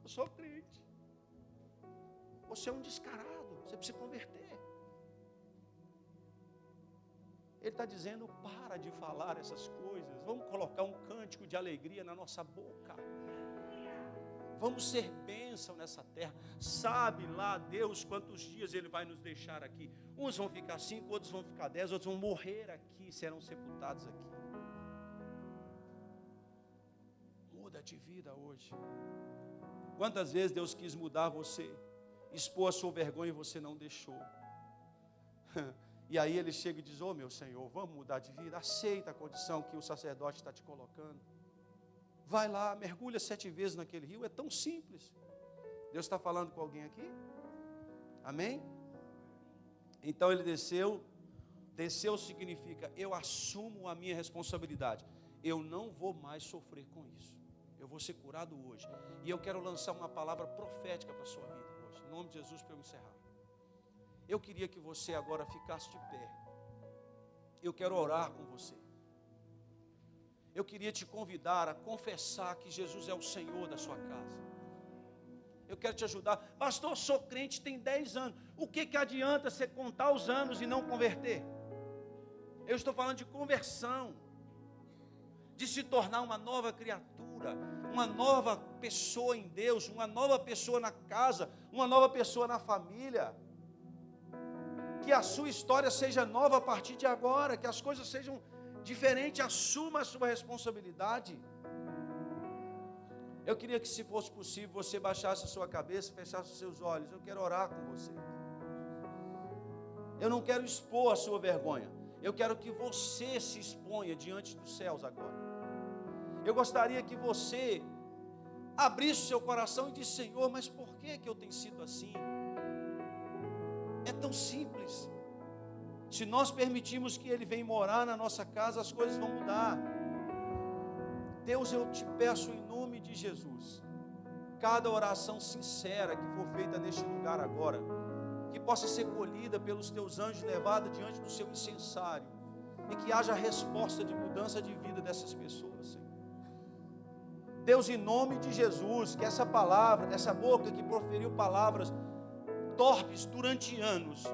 eu sou crente, você é um descarado, você precisa converter. Ele está dizendo, para de falar essas coisas, vamos colocar um cântico de alegria na nossa boca, vamos ser bênção nessa terra. Sabe lá Deus quantos dias Ele vai nos deixar aqui? Uns vão ficar 5, outros vão ficar 10, outros vão morrer aqui, serão sepultados aqui. Muda de vida hoje. Quantas vezes Deus quis mudar você, expor a sua vergonha e você não deixou? E aí Ele chega e diz, meu Senhor, vamos mudar de vida, aceita a condição que o sacerdote está te colocando. Vai lá, mergulha 7 vezes naquele rio, é tão simples. Deus está falando com alguém aqui? Amém? Então ele desceu significa, eu assumo a minha responsabilidade, eu não vou mais sofrer com isso. Eu vou ser curado hoje. E eu quero lançar uma palavra profética para a sua vida hoje, em nome de Jesus, para eu encerrar. Eu queria que você agora ficasse de pé. Eu quero orar com você. Eu queria te convidar a confessar que Jesus é o Senhor da sua casa. Eu quero te ajudar. Pastor, sou crente, tem 10 anos. O que adianta você contar os anos e não converter? Eu estou falando de conversão, de se tornar uma nova criatura, uma nova pessoa em Deus, uma nova pessoa na casa, uma nova pessoa na família. Que a sua história seja nova a partir de agora, que as coisas sejam diferentes, assuma a sua responsabilidade. Eu queria que, se fosse possível, você baixasse a sua cabeça, fechasse os seus olhos. Eu quero orar com você. Eu não quero expor a sua vergonha. Eu quero que você se exponha diante dos céus agora. Eu gostaria que você abrisse o seu coração e disse: Senhor, mas por que eu tenho sido assim? É tão simples. Se nós permitirmos que Ele venha morar na nossa casa, as coisas vão mudar. Deus, eu te peço em nome de Jesus, cada oração sincera que for feita neste lugar agora, que possa ser colhida pelos teus anjos, levada diante do seu incensário, e que haja resposta de mudança de vida dessas pessoas, Senhor. Deus, em nome de Jesus, que essa palavra, essa boca que proferiu palavras torpes durante anos,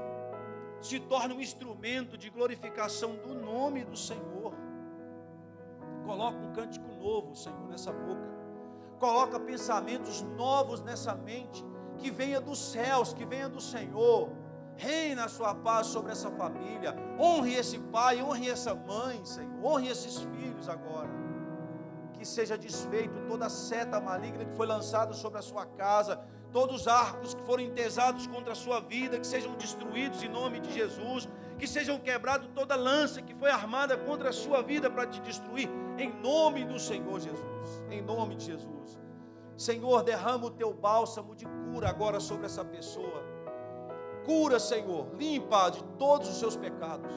se torne um instrumento de glorificação do nome do Senhor. Coloca um cântico novo, Senhor, nessa boca. Coloca pensamentos novos nessa mente, que venha dos céus, que venha do Senhor. Reina a sua paz sobre essa família. Honre esse pai, honre essa mãe, Senhor. Honre esses filhos agora. Que seja desfeito toda a seta maligna que foi lançada sobre a sua casa, todos os arcos que foram entesados contra a sua vida, que sejam destruídos em nome de Jesus, que sejam quebrados toda lança que foi armada contra a sua vida para te destruir, em nome do Senhor Jesus, em nome de Jesus. Senhor, derrama o teu bálsamo de cura agora sobre essa pessoa. Cura, Senhor, limpa de todos os seus pecados.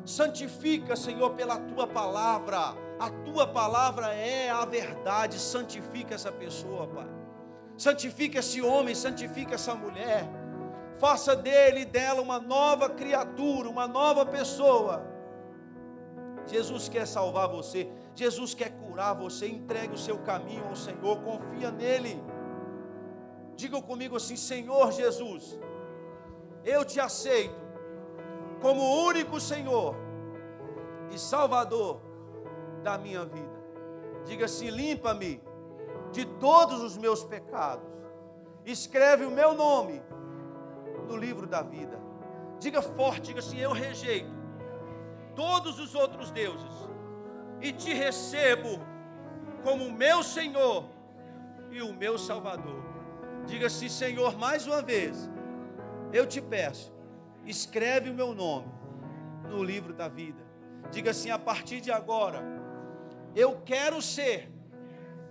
Santifica, Senhor, pela tua palavra. A tua palavra é a verdade. Santifica essa pessoa, Pai. Santifica esse homem, santifica essa mulher. Faça dele e dela uma nova criatura, uma nova pessoa. Jesus quer salvar você. Jesus quer curar você. Entregue o seu caminho ao Senhor. Confia nele. Diga comigo assim: Senhor Jesus, eu te aceito como o único Senhor e Salvador da minha vida. Diga assim: limpa-me de todos os meus pecados. Escreve o meu nome no livro da vida. Diga forte, diga assim: eu rejeito todos os outros deuses e te recebo como o meu Senhor e o meu Salvador. Diga assim: Senhor, mais uma vez eu te peço, escreve o meu nome no livro da vida. Diga assim: a partir de agora eu quero ser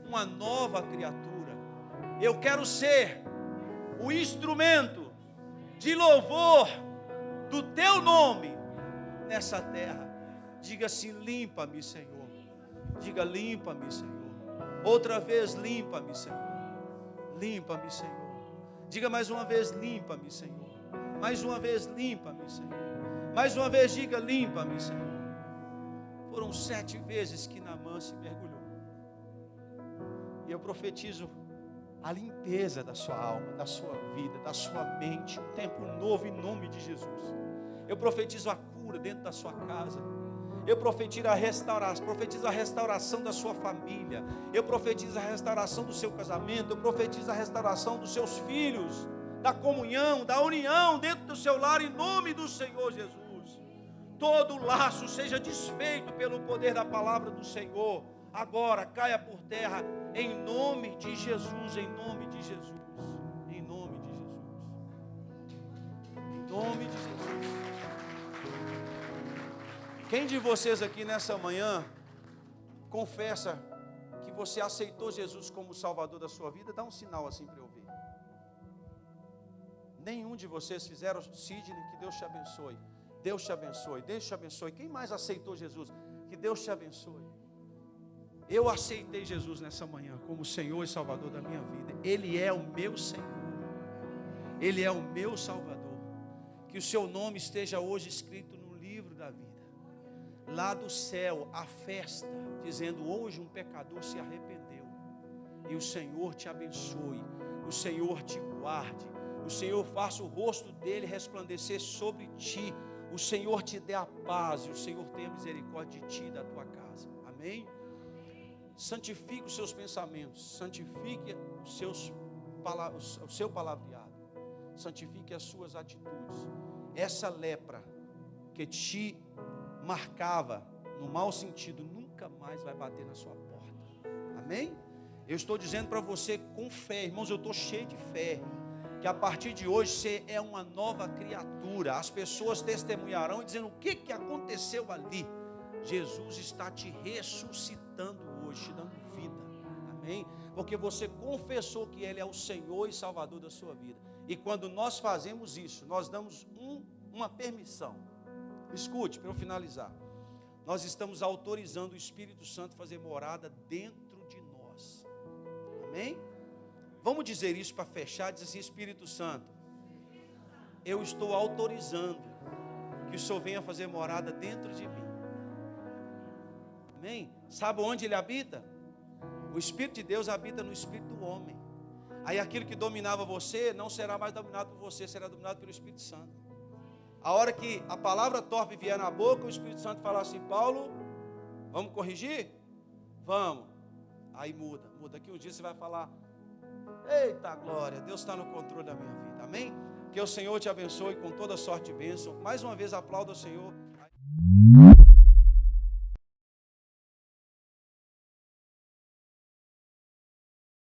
uma nova criatura. Eu quero ser o instrumento de louvor do teu nome nessa terra. Diga assim: limpa-me, Senhor. Diga: limpa-me, Senhor. Outra vez: limpa-me, Senhor. Limpa-me, Senhor. Diga mais uma vez: limpa-me, Senhor. Mais uma vez: limpa-me, Senhor. Mais uma vez: diga: limpa-me, Senhor. Foram 7 vezes que Naamã se mergulhou. E eu profetizo a limpeza da sua alma, da sua vida, da sua mente, um tempo novo em nome de Jesus. Eu profetizo a cura dentro da sua casa. Eu profetizo a restauração da sua família. Eu profetizo a restauração do seu casamento. Eu profetizo a restauração dos seus filhos, da comunhão, da união dentro do seu lar, em nome do Senhor Jesus. Todo laço seja desfeito pelo poder da palavra do Senhor. Agora caia por terra, em nome de Jesus, em nome de Jesus, em nome de Jesus, em nome de Jesus. Quem de vocês aqui nessa manhã confessa que você aceitou Jesus como Salvador da sua vida? Dá um sinal assim para eu ver. Nenhum de vocês fizeram. Sidney, que Deus te abençoe. Deus te abençoe, Deus te abençoe. Quem mais aceitou Jesus? Que Deus te abençoe. Eu aceitei Jesus nessa manhã como Senhor e Salvador da minha vida. Ele é o meu Senhor. Ele é o meu Salvador. Que o seu nome esteja hoje escrito no livro da vida. Lá do céu, a festa, dizendo: hoje um pecador se arrependeu. E o Senhor te abençoe. O Senhor te guarde. O Senhor faça o rosto dele resplandecer sobre ti. O Senhor te dê a paz. E o Senhor tenha misericórdia de ti e da tua casa. Amém? Santifique os seus pensamentos. Santifique o seu palavreado. Santifique as suas atitudes. Essa lepra que te marcava no mau sentido nunca mais vai bater na sua porta. Amém? Eu estou dizendo para você com fé, irmãos, eu estou cheio de fé, que a partir de hoje você é uma nova criatura. As pessoas testemunharão dizendo: o que aconteceu ali? Jesus está te ressuscitando hoje, te dando vida. Amém? Porque você confessou que Ele é o Senhor e Salvador da sua vida. E quando nós fazemos isso, nós damos uma permissão. Escute, para eu finalizar. Nós estamos autorizando o Espírito Santo a fazer morada dentro de nós. Amém? Vamos dizer isso para fechar. Diz assim: Espírito Santo, eu estou autorizando que o Senhor venha fazer morada dentro de mim. Amém? Sabe onde Ele habita? O Espírito de Deus habita no Espírito do homem. Aí aquilo que dominava você não será mais dominado por você, será dominado pelo Espírito Santo. A hora que a palavra torpe vier na boca, o Espírito Santo falar assim: Paulo, vamos corrigir? Vamos. Aí muda. Daqui uns dias você vai falar: eita glória, Deus está no controle da minha vida. Amém? Que o Senhor te abençoe com toda sorte e bênção. Mais uma vez aplauda o Senhor.